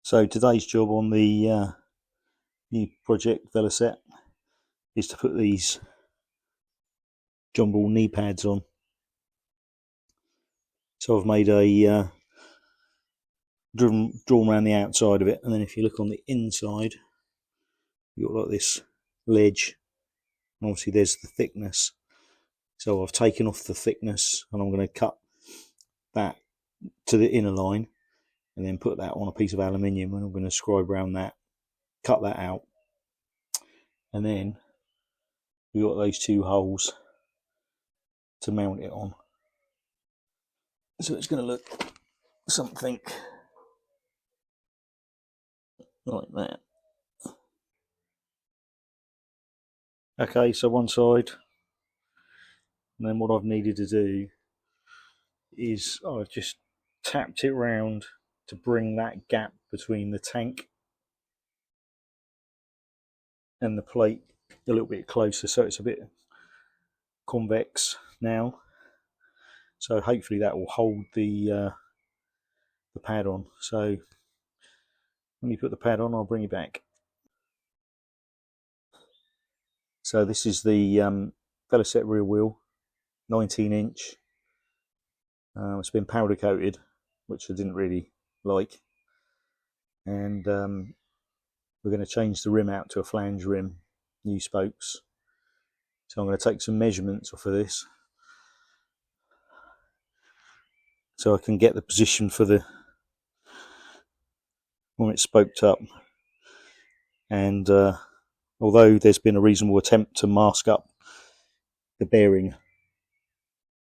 So today's job on the new project Velocette is to put these jumble knee pads on. So I've made a drawn around the outside of it, and then if you look on the inside, you've got like this ledge, and obviously there's the thickness. So I've taken off the thickness, and I'm going to cut that to the inner line, and then put that on a piece of aluminium, and I'm going to scribe around that, cut that out, and then we've got those two holes to mount it on. So it's going to look something like that. Okay, so one side, and then what I've needed to do is I've just tapped it round to bring that gap between the tank and the plate a little bit closer, so it's a bit convex now. So hopefully that will hold the pad on. So when you put the pad on, I'll bring you back. So this is the Velocette rear wheel, 19-inch. It's been powder coated, which I didn't really like, and we're going to change the rim out to a flange rim, new spokes. So I'm going to take some measurements off of this, so I can get the position for the when it's spoked up. And although there's been a reasonable attempt to mask up the bearing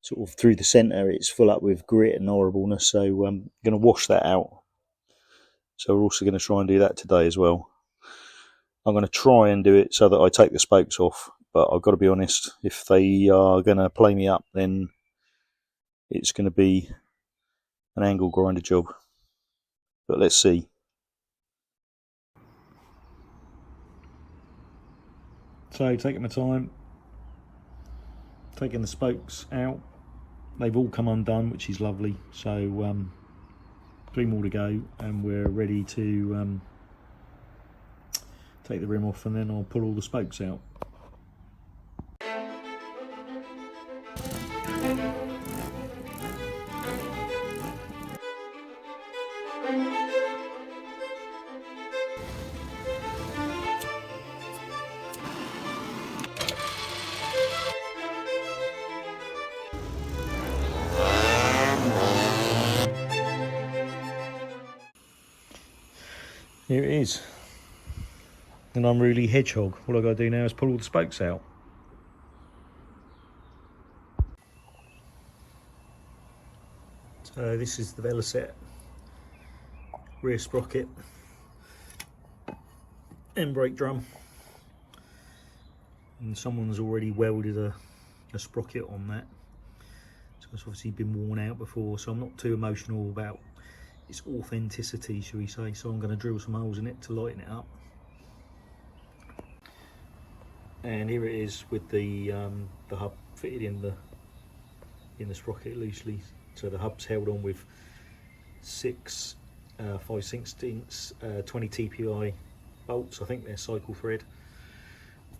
sort of through the centre, it's full up with grit and horribleness, so I'm going to wash that out. So we're also going to try and do that today as well. I'm going to try and do it so that I take the spokes off, but I've got to be honest, if they are going to play me up, then it's going to be an angle grinder job. But let's see. So taking my time, taking the spokes out. They've all come undone, which is lovely. So 3 more to go, and we're ready to take the rim off, and then I'll pull all the spokes out. Here it is. An unruly hedgehog. All I've got to do now is pull all the spokes out. So this is the Velocette rear sprocket and brake drum, and someone's already welded a sprocket on that, so it's obviously been worn out before, so I'm not too emotional about its authenticity, shall we say. So I'm going to drill some holes in it to lighten it up. And here it is with the hub fitted in the sprocket loosely. So the hub's held on with 6 5/16 20 TPI bolts. I think they're cycle thread.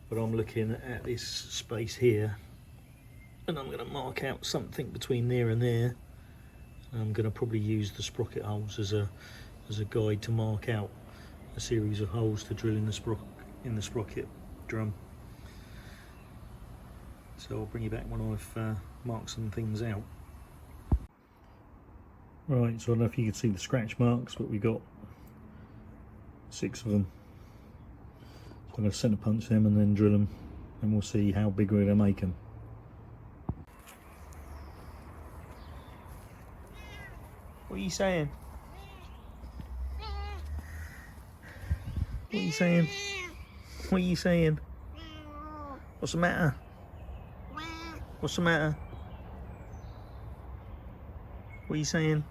But I'm looking at this space here, and I'm going to mark out something between there and there. I'm going to probably use the sprocket holes as a guide to mark out a series of holes to drill in the sprocket drum. So I'll bring you back when I've marked some things out. Right, so I don't know if you can see the scratch marks, but we've got 6 of them. So I'm going to centre punch them and then drill them, and we'll see how big we're going to make them. What are you saying? What are you saying? What are you saying? What's the matter? What's the matter? What are you saying?